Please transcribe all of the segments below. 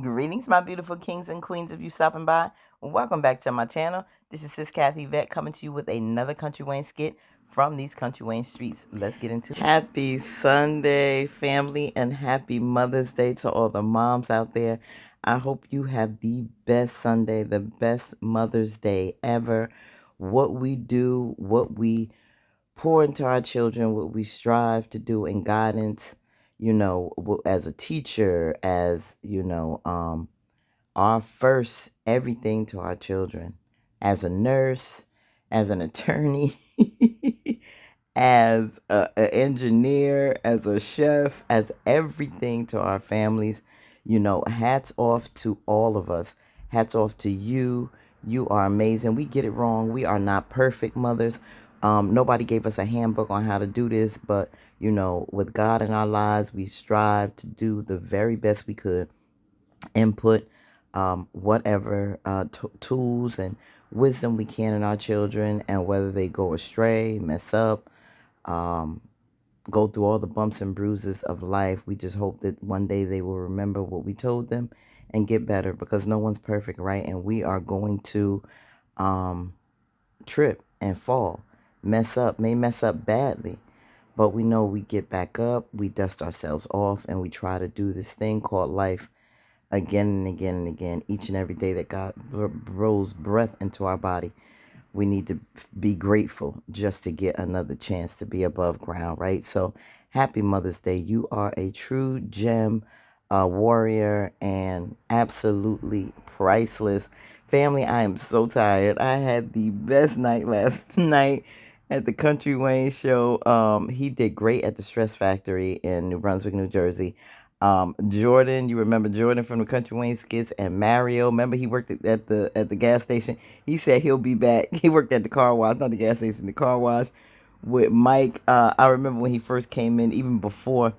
Greetings, my beautiful kings and queens, of you stopping by. Welcome back to my channel. This is Sis Kathy Vet coming to you with another Country Wayne skit from these Country Wayne streets. Let's get into it. Happy Sunday, family, and happy Mother's Day to all the moms out there. I hope you have the best Sunday, the best Mother's Day ever. What we do, what we pour into our children, what we strive to do in guidance, as a teacher, as, our first everything to our children, as a nurse, as an attorney, as an engineer, as a chef, as everything to our families. Hats off to all of us. Hats off to you. You are amazing. We get it wrong. We are not perfect mothers. Nobody gave us a handbook on how to do this, but with God in our lives, we strive to do the very best we could and put whatever tools and wisdom we can in our children, and whether they go astray, mess up, um, go through all the bumps and bruises of life, we just hope that one day they will remember what we told them and get better, because no one's perfect, right? And we are going to um, trip and fall, may mess up badly, but we know we get back up, we dust ourselves off, and we try to do this thing called life again and again and again, each and every day that God blows breath into our body. We need to be grateful just to get another chance to be above ground, right? So happy Mother's Day. You are a true gem, a warrior, and absolutely priceless. Family, I am so tired. I had the best night last night at the Country Wayne show. He did great at the Stress Factory in New Brunswick, New Jersey. Jordan, you remember Jordan from the Country Wayne skits, and Mario. Remember he worked at the gas station. He said he'll be back. He worked at the car wash, not the gas station, the car wash with Mike. I remember when he first came in, even before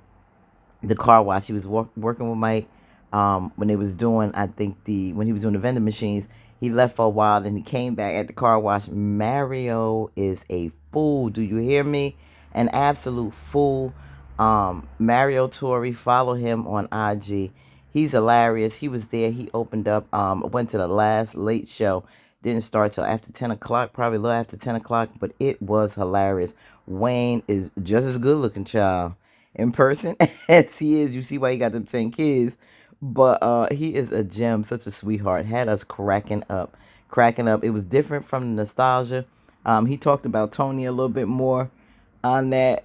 the car wash, he was working with Mike. When they was doing, I think when he was doing the vending machines, he left for a while and he came back at the car wash. Mario is a fool. Do you hear me? An absolute fool. Mario Tori, follow him on IG. He's hilarious. He was there. He opened up. Went to the last late show. Didn't start till after 10 o'clock, probably a little after 10 o'clock, but it was hilarious. Wayne is just as good looking, child, in person as he is. You see why he got them 10 kids. But he is a gem, such a sweetheart. Had us cracking up, cracking up. It was different from the nostalgia. He talked about Tony a little bit more on that.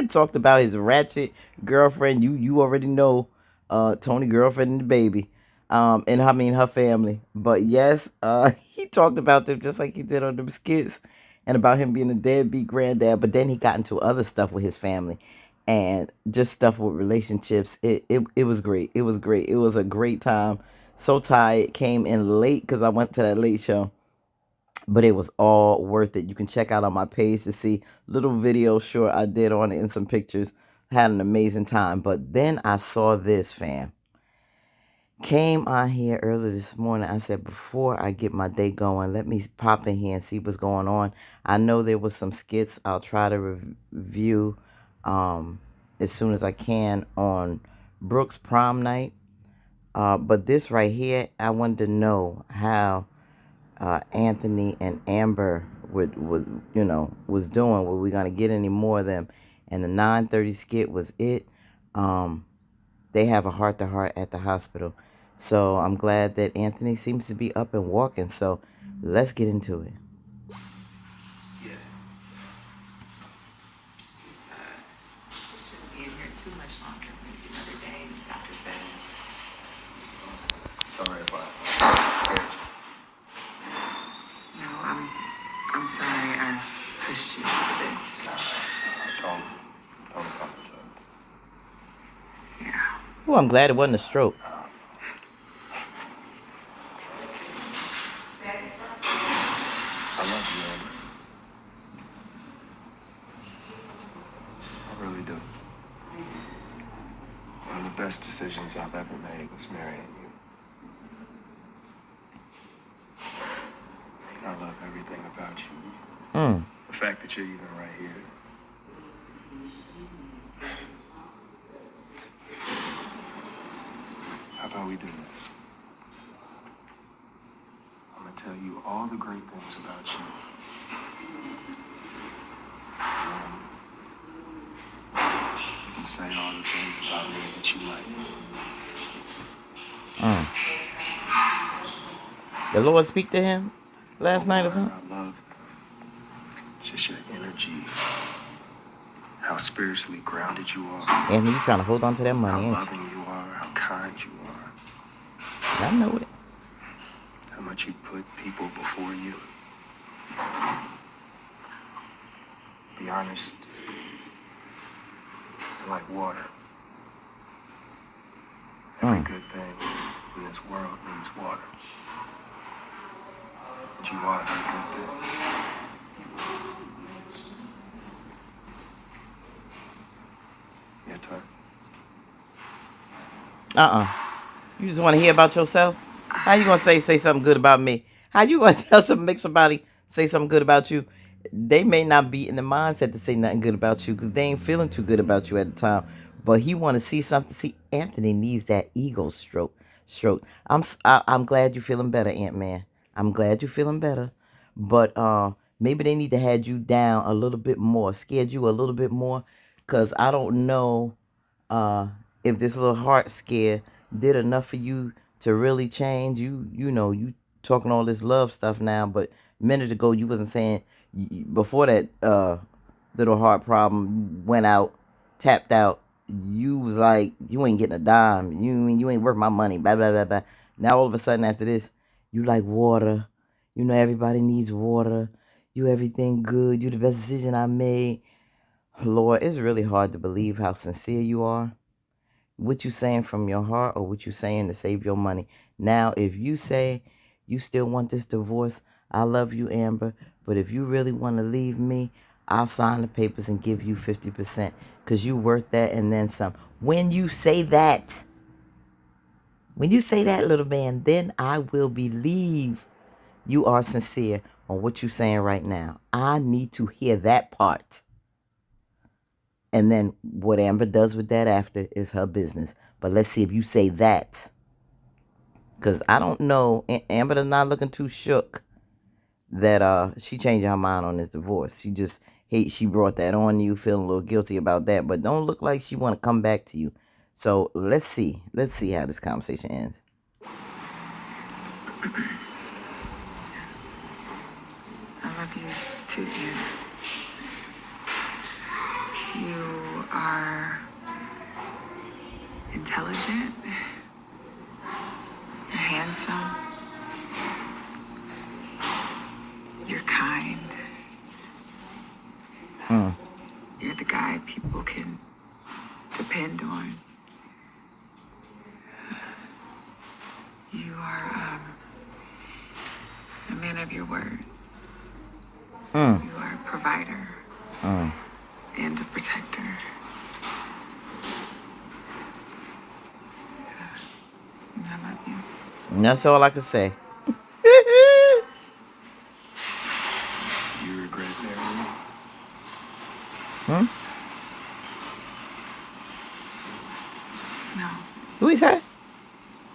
Talked about his ratchet girlfriend. You already know, Tony girlfriend and the baby, and I mean her family. But yes, he talked about them just like he did on them skits, and about him being a deadbeat granddad. But then he got into other stuff with his family, and just stuff with relationships. It was great. It was great. It was a great time. So tired. Came in late because I went to that late show, but it was all worth it. You can check out on my page to see little video short I did on it and some pictures. Had an amazing time. But then I saw this, fam. Came on here early this morning. I said, before I get my day going, let me pop in here and see what's going on. I know there was some skits I'll try to review um, as soon as I can on Brooks prom night. But this right here, I wanted to know how Anthony and Amber was doing. Were we gonna get any more of them? And the 9:30 skit was it. Um, they have a heart to heart at the hospital, so I'm glad that Anthony seems to be up and walking. So let's get into it. Yeah. Shouldn't be in here too much longer. Maybe another day. The doctor said. Sorry if I scared you. No, I'm sorry I pushed you into this. Don't apologize. Yeah. Well, I'm glad it wasn't a stroke. I love you, Amber. I really do. One of the best decisions I've ever made was marrying you. I love everything about you. The fact that you're even right here. I about we do this? I'm gonna tell you all the great things about you. You can say all the things about me that you like. The Lord speak to him last night or Warren, something? I love just your energy, how spiritually grounded you are, Anthony, you trying to hold on to that how money, ain't loving you are, how kind you are, you? I know it. how much you put people before you. Be honest, you're like water. Every good thing in this world needs water. And you are that good thing. Yeah, Tuck. You just want to hear about yourself? How you gonna say something good about me? How you gonna make somebody say something good about you? They may not be in the mindset to say nothing good about you because they ain't feeling too good about you at the time. But he want to see something. See, Anthony needs that ego stroke. I'm glad you're feeling better, Ant Man. I'm glad you're feeling better. But maybe they need to had you down a little bit more, scared you a little bit more, cause I don't know uh if this little heart scare did enough for you to really change. You talking all this love stuff now, but a minute ago you wasn't saying. Before that little heart problem went out, tapped out, you was like, you ain't getting a dime, you ain't worth my money, blah blah blah blah. Now all of a sudden after this, you like water. You know everybody needs water. You everything good. You the best decision I made. Lord, it's really hard to believe how sincere you are. What you saying from your heart or what you saying to save your money. Now, if you say you still want this divorce, I love you, Amber, but if you really want to leave me, I'll sign the papers and give you 50% because you worth that and then some. When you say that, little man, then I will believe you are sincere on what you're saying right now. I need to hear that part. And then what Amber does with that after is her business. But let's see if you say that. Because I don't know. Amber is not looking too shook that she changed her mind on this divorce. She just hate she brought that on you, feeling a little guilty about that. But don't look like she want to come back to you. So let's see. Let's see how this conversation ends. I love you too, dear. You are intelligent, you're handsome, you're kind. You're the guy people can depend on. You are a man of your word. You are a provider and a protector. I love you. And that's all I can say. You regret marrying me? No, Who he say?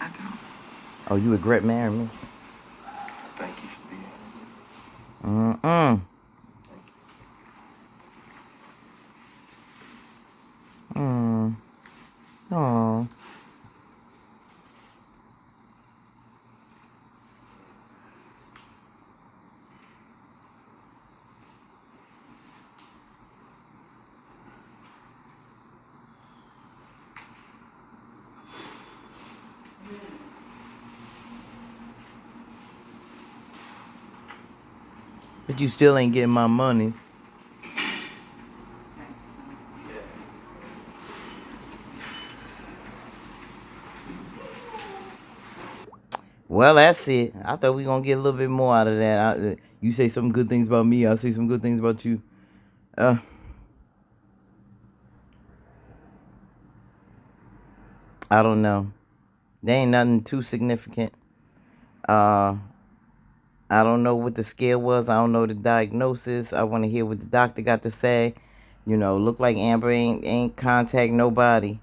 I don't. Oh, you regret marrying me? Thank you for being here. Mm-mm. Oh. But you still ain't getting my money. Well, that's it. I thought we gonna get a little bit more out of that. You say some good things about me. I'll say some good things about you. I don't know. There ain't nothing too significant. Uh, I don't know what the scare was. I don't know the diagnosis. I want to hear what the doctor got to say. Look like Amber ain't contact nobody.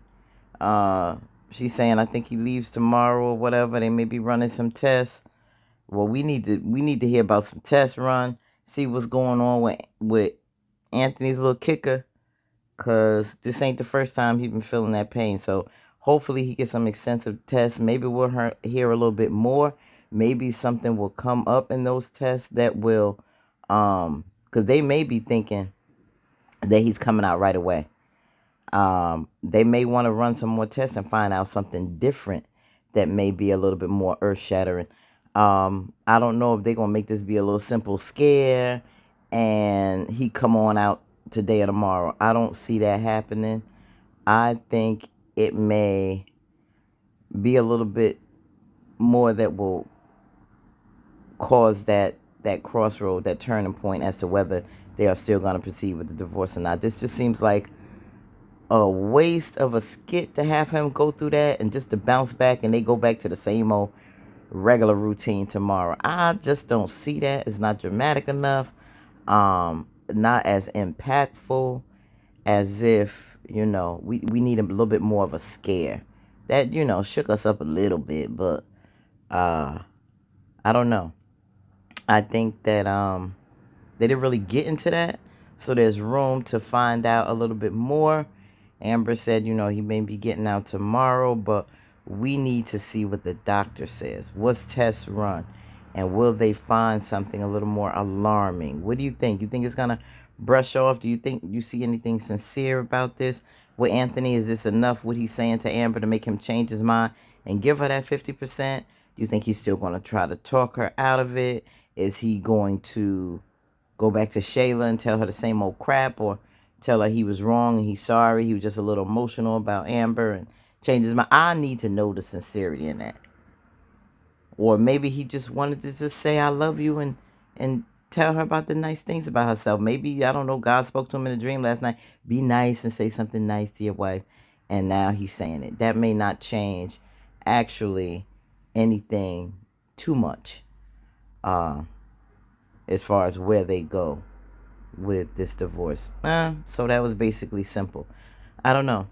Uh, She's saying I think he leaves tomorrow or whatever. They may be running some tests. Well, we need to hear about some tests run, see what's going on with Anthony's little kicker, cause this ain't the first time he's been feeling that pain. So hopefully he gets some extensive tests. Maybe we'll hear a little bit more. Maybe something will come up in those tests that will, cause they may be thinking that he's coming out right away. They may want to run some more tests and find out something different that may be a little bit more earth shattering. I don't know if they're gonna make this be a little simple scare and he come on out today or tomorrow. I don't see that happening. I think it may be a little bit more that will cause that crossroad, that turning point as to whether they are still going to proceed with the divorce or not. This just seems like a waste of a skit to have him go through that and just to bounce back and they go back to the same old regular routine tomorrow. I just don't see that. It's not dramatic enough. Not as impactful as if, we need a little bit more of a scare. That, shook us up a little bit, but I don't know. I think that they didn't really get into that. So there's room to find out a little bit more. Amber said, he may be getting out tomorrow, but we need to see what the doctor says. What's tests run? And will they find something a little more alarming? What do you think? You think it's going to brush off? Do you think you see anything sincere about this? With Anthony, is this enough what he's saying to Amber to make him change his mind and give her that 50%? Do you think he's still going to try to talk her out of it? Is he going to go back to Shayla and tell her the same old crap, or tell her he was wrong and he's sorry, he was just a little emotional about Amber and change his mind? I need to know the sincerity in that. Or maybe he just wanted to just say I love you and tell her about the nice things about herself. Maybe, I don't know, God spoke to him in a dream last night. Be nice and say something nice to your wife. And now he's saying it. That may not change actually anything too much as far as where they go with this divorce. So that was basically simple. I don't know.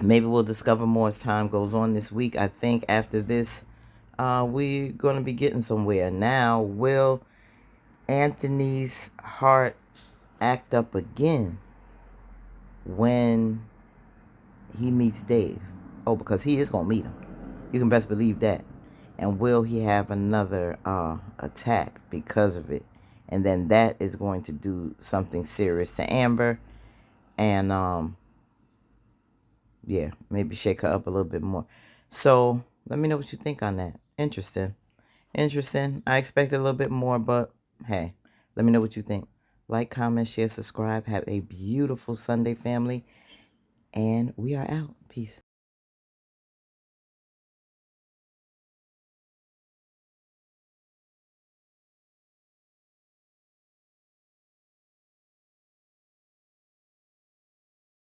Maybe we'll discover more as time goes on this week. I think after this, we're going to be getting somewhere. Now, will Anthony's heart act up again when he meets Dave? Oh, because he is going to meet him. You can best believe that. And will he have another attack because of it? And then that is going to do something serious to Amber. And, yeah, maybe shake her up a little bit more. So, let me know what you think on that. Interesting. I expected a little bit more, but hey, let me know what you think. Like, comment, share, subscribe. Have a beautiful Sunday, family. And we are out. Peace.